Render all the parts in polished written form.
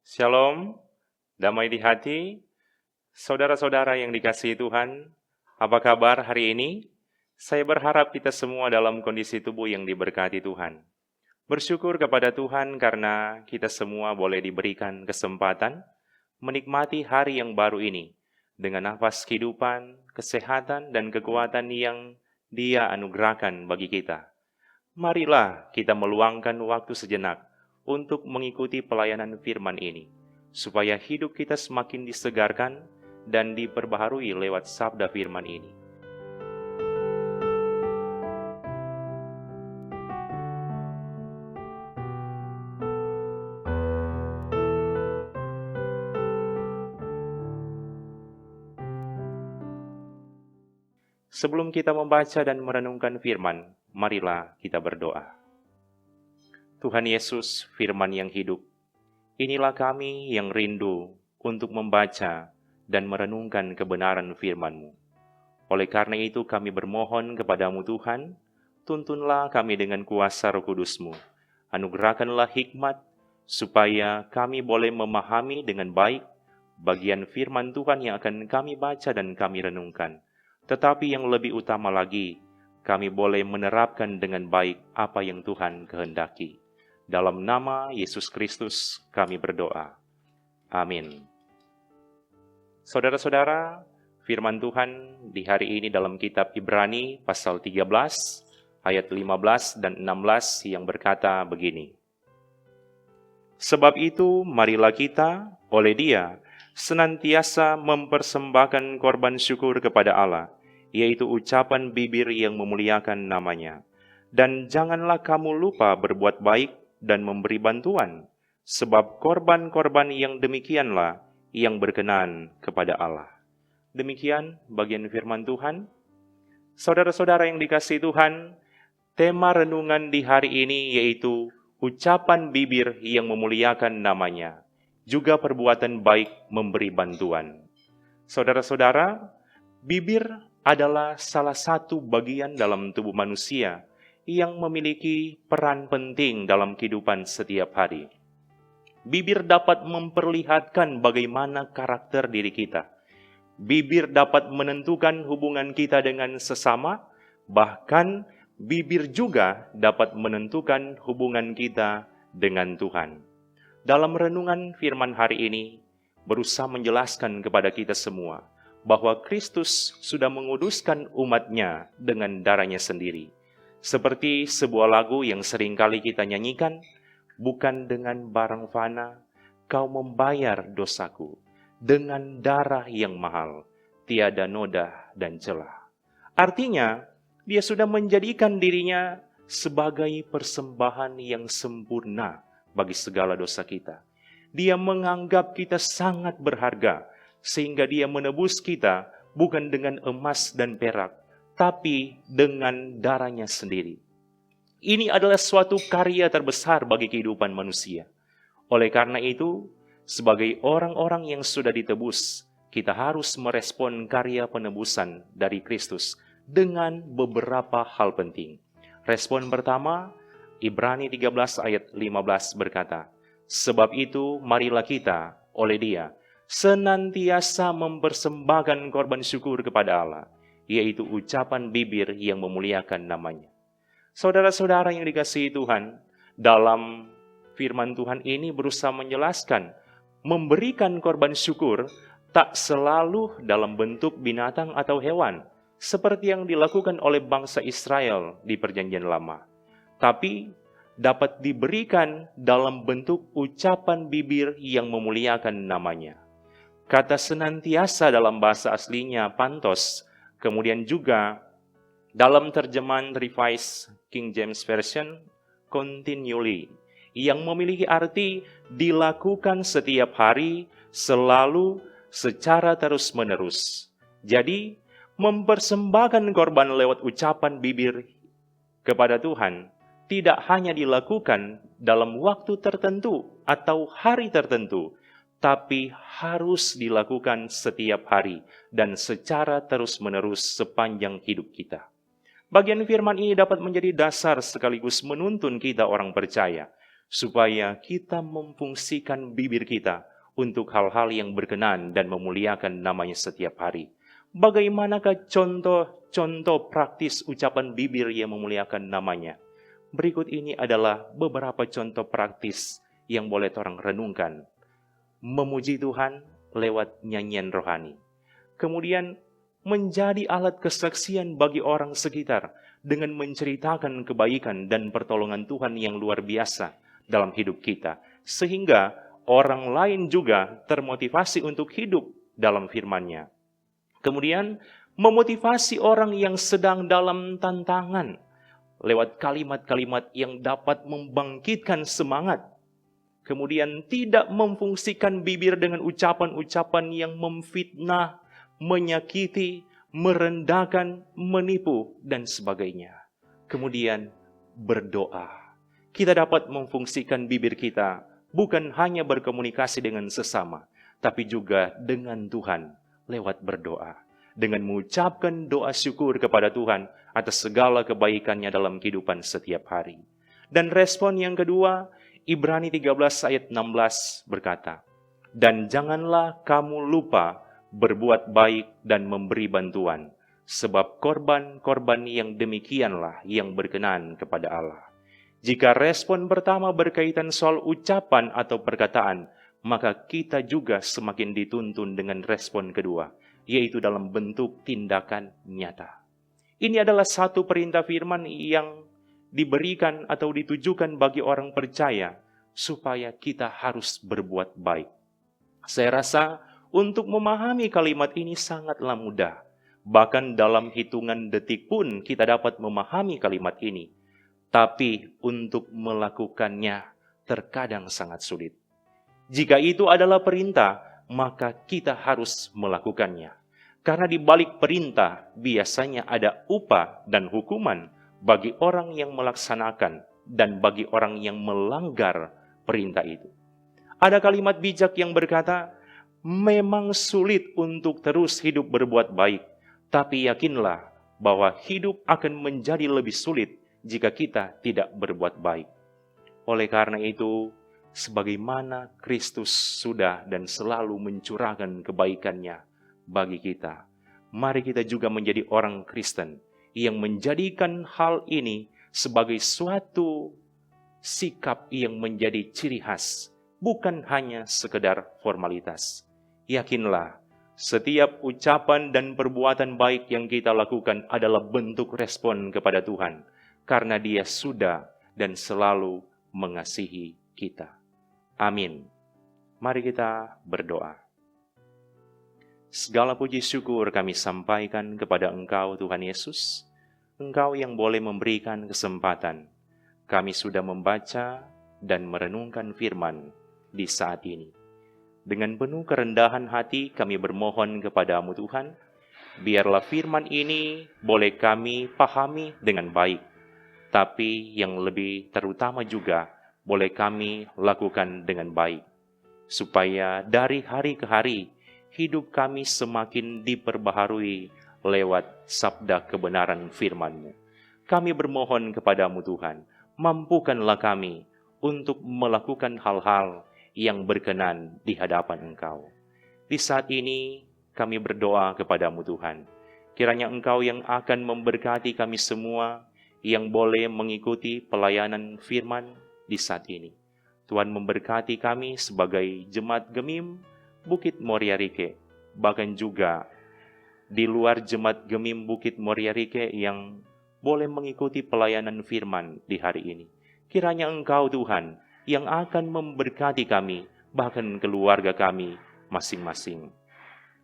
Shalom, damai di hati, saudara-saudara yang dikasihi Tuhan. Apa kabar hari ini? Saya berharap kita semua dalam kondisi tubuh yang diberkati Tuhan. Bersyukur kepada Tuhan karena kita semua boleh diberikan kesempatan menikmati hari yang baru ini dengan nafas kehidupan, kesehatan, dan kekuatan yang Dia anugerahkan bagi kita. Marilah kita meluangkan waktu sejenak untuk mengikuti pelayanan firman ini, supaya hidup kita semakin disegarkan dan diperbaharui lewat sabda firman ini. Sebelum kita membaca dan merenungkan firman, marilah kita berdoa. Tuhan Yesus, firman yang hidup, inilah kami yang rindu untuk membaca dan merenungkan kebenaran firman-Mu. Oleh karena itu kami bermohon kepadamu Tuhan, tuntunlah kami dengan kuasa Roh Kudus-Mu. Anugerahkanlah hikmat, supaya kami boleh memahami dengan baik bagian firman Tuhan yang akan kami baca dan kami renungkan. Tetapi yang lebih utama lagi, kami boleh menerapkan dengan baik apa yang Tuhan kehendaki. Dalam nama Yesus Kristus kami berdoa. Amin. Saudara-saudara, firman Tuhan di hari ini dalam kitab Ibrani pasal 13 ayat 15 dan 16 yang berkata begini. Sebab itu marilah kita oleh Dia senantiasa mempersembahkan korban syukur kepada Allah, yaitu ucapan bibir yang memuliakan namanya. Dan janganlah kamu lupa berbuat baik dan memberi bantuan, sebab korban-korban yang demikianlah yang berkenan kepada Allah. Demikian bagian firman Tuhan. Saudara-saudara yang dikasihi Tuhan, tema renungan di hari ini yaitu ucapan bibir yang memuliakan namanya, juga perbuatan baik memberi bantuan. Saudara-saudara, bibir adalah salah satu bagian dalam tubuh manusia yang memiliki peran penting dalam kehidupan setiap hari. Bibir dapat memperlihatkan bagaimana karakter diri kita. Bibir dapat menentukan hubungan kita dengan sesama, bahkan bibir juga dapat menentukan hubungan kita dengan Tuhan. Dalam renungan firman hari ini, berusaha menjelaskan kepada kita semua bahwa Kristus sudah menguduskan umat-Nya dengan darah-Nya sendiri. Seperti sebuah lagu yang seringkali kita nyanyikan, bukan dengan barang fana, kau membayar dosaku, dengan darah yang mahal, tiada noda dan celah. Artinya, Dia sudah menjadikan dirinya sebagai persembahan yang sempurna bagi segala dosa kita. Dia menganggap kita sangat berharga, sehingga Dia menebus kita bukan dengan emas dan perak, tapi dengan darah-Nya sendiri. Ini adalah suatu karya terbesar bagi kehidupan manusia. Oleh karena itu, sebagai orang-orang yang sudah ditebus, kita harus merespon karya penebusan dari Kristus dengan beberapa hal penting. Respon pertama, Ibrani 13 ayat 15 berkata, sebab itu marilah kita oleh Dia senantiasa mempersembahkan korban syukur kepada Allah, yaitu ucapan bibir yang memuliakan namanya. Saudara-saudara yang dikasihi Tuhan, dalam firman Tuhan ini berusaha menjelaskan, memberikan korban syukur tak selalu dalam bentuk binatang atau hewan, seperti yang dilakukan oleh bangsa Israel di Perjanjian Lama, tapi dapat diberikan dalam bentuk ucapan bibir yang memuliakan namanya. Kata senantiasa dalam bahasa aslinya pantos, kemudian juga dalam terjemahan Revised King James Version, continually, yang memiliki arti dilakukan setiap hari, selalu, secara terus-menerus. Jadi, mempersembahkan korban lewat ucapan bibir kepada Tuhan tidak hanya dilakukan dalam waktu tertentu atau hari tertentu, tapi harus dilakukan setiap hari dan secara terus-menerus sepanjang hidup kita. Bagian firman ini dapat menjadi dasar sekaligus menuntun kita orang percaya supaya kita memfungsikan bibir kita untuk hal-hal yang berkenan dan memuliakan namanya setiap hari. Bagaimanakah contoh praktis ucapan bibir yang memuliakan namanya? Berikut ini adalah beberapa contoh praktis yang boleh orang renungkan. Memuji Tuhan lewat nyanyian rohani. Kemudian menjadi alat kesaksian bagi orang sekitar dengan menceritakan kebaikan dan pertolongan Tuhan yang luar biasa dalam hidup kita. Sehingga orang lain juga termotivasi untuk hidup dalam firman-Nya. Kemudian memotivasi orang yang sedang dalam tantangan lewat kalimat-kalimat yang dapat membangkitkan semangat. Kemudian tidak memfungsikan bibir dengan ucapan-ucapan yang memfitnah, menyakiti, merendahkan, menipu, dan sebagainya. Kemudian berdoa. Kita dapat memfungsikan bibir kita bukan hanya berkomunikasi dengan sesama, tapi juga dengan Tuhan lewat berdoa. Dengan mengucapkan doa syukur kepada Tuhan atas segala kebaikannya dalam kehidupan setiap hari. Dan respon yang kedua, Ibrani 13 ayat 16 berkata, "Dan janganlah kamu lupa berbuat baik dan memberi bantuan, sebab korban-korban yang demikianlah yang berkenan kepada Allah." Jika respon pertama berkaitan soal ucapan atau perkataan, maka kita juga semakin dituntun dengan respon kedua, yaitu dalam bentuk tindakan nyata. Ini adalah satu perintah firman yang diberikan atau ditujukan bagi orang percaya, supaya kita harus berbuat baik. Saya rasa untuk memahami kalimat ini sangatlah mudah. Bahkan dalam hitungan detik pun kita dapat memahami kalimat ini. Tapi untuk melakukannya terkadang sangat sulit. Jika itu adalah perintah, maka kita harus melakukannya. Karena di balik perintah biasanya ada upah dan hukuman bagi orang yang melaksanakan dan bagi orang yang melanggar perintah itu. Ada kalimat bijak yang berkata, memang sulit untuk terus hidup berbuat baik, tapi yakinlah bahwa hidup akan menjadi lebih sulit jika kita tidak berbuat baik. Oleh karena itu, sebagaimana Kristus sudah dan selalu mencurahkan kebaikannya bagi kita, mari kita juga menjadi orang Kristen yang menjadikan hal ini sebagai suatu sikap yang menjadi ciri khas, bukan hanya sekedar formalitas. Yakinlah, setiap ucapan dan perbuatan baik yang kita lakukan adalah bentuk respon kepada Tuhan, karena Dia sudah dan selalu mengasihi kita. Amin. Mari kita berdoa. Segala puji syukur kami sampaikan kepada Engkau, Tuhan Yesus. Engkau yang boleh memberikan kesempatan. Kami sudah membaca dan merenungkan firman di saat ini. Dengan penuh kerendahan hati kami bermohon kepadamu Tuhan, biarlah firman ini boleh kami pahami dengan baik, tapi yang lebih terutama juga boleh kami lakukan dengan baik, supaya dari hari ke hari hidup kami semakin diperbaharui lewat sabda kebenaran firman-Mu. Kami bermohon kepadamu Tuhan, mampukanlah kami untuk melakukan hal-hal yang berkenan di hadapan Engkau. Di saat ini kami berdoa kepadamu Tuhan, kiranya Engkau yang akan memberkati kami semua yang boleh mengikuti pelayanan firman di saat ini. Tuhan memberkati kami sebagai Jemaat Gemim Bukit Moria Rike, bahkan juga di luar Jemaat Gemim Bukit Moria Rike yang boleh mengikuti pelayanan firman di hari ini. Kiranya Engkau Tuhan yang akan memberkati kami, bahkan keluarga kami masing-masing.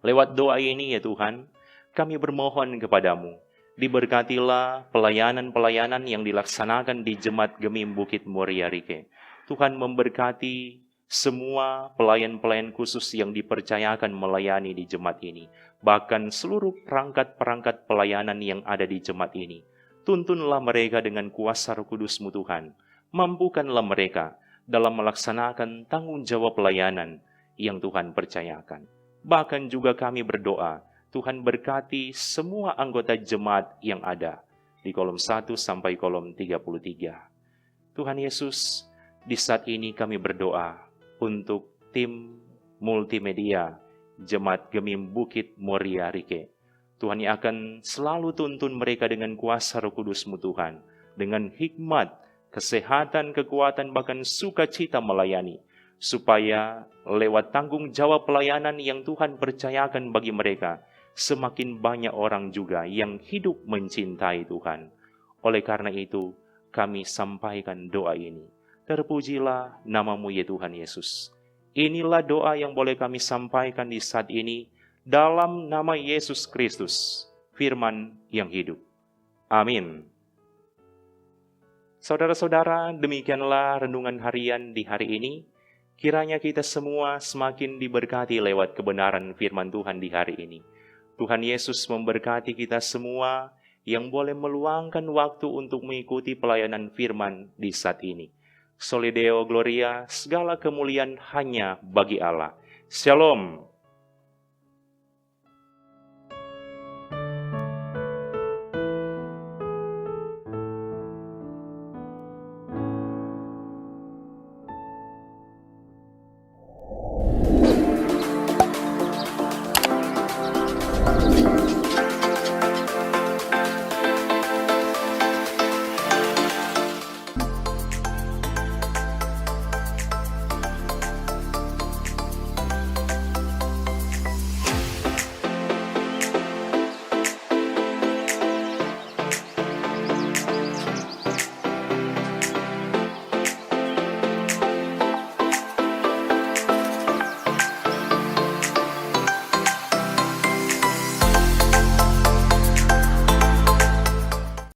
Lewat doa ini ya Tuhan, kami bermohon kepadamu, diberkatilah pelayanan-pelayanan yang dilaksanakan di Jemaat Gemim Bukit Moria Rike. Tuhan memberkati semua pelayan-pelayan khusus yang dipercayakan melayani di jemaat ini, bahkan seluruh perangkat-perangkat pelayanan yang ada di jemaat ini. Tuntunlah mereka dengan kuasa Roh Kudus-Mu Tuhan. Mampukanlah mereka dalam melaksanakan tanggung jawab pelayanan yang Tuhan percayakan. Bahkan juga kami berdoa, Tuhan berkati semua anggota jemaat yang ada di kolom 1 sampai kolom 33. Tuhan Yesus, Di saat ini kami berdoa untuk tim multimedia Jemaat Gemim Bukit Moria Rike. Tuhan yang akan selalu tuntun mereka dengan kuasa Roh Kudus-Mu Tuhan, dengan hikmat, kesehatan, kekuatan, bahkan sukacita melayani, supaya lewat tanggung jawab pelayanan yang Tuhan percayakan bagi mereka, semakin banyak orang juga yang hidup mencintai Tuhan. Oleh karena itu, kami sampaikan doa ini. Terpujilah nama-Mu ya Tuhan Yesus. Inilah doa yang boleh kami sampaikan di saat ini dalam nama Yesus Kristus, Firman yang hidup. Amin. Saudara-saudara, demikianlah renungan harian di hari ini. Kiranya kita semua semakin diberkati lewat kebenaran firman Tuhan di hari ini. Tuhan Yesus memberkati kita semua yang boleh meluangkan waktu untuk mengikuti pelayanan firman di saat ini. Soli Deo Gloria, segala kemuliaan hanya bagi Allah. Shalom.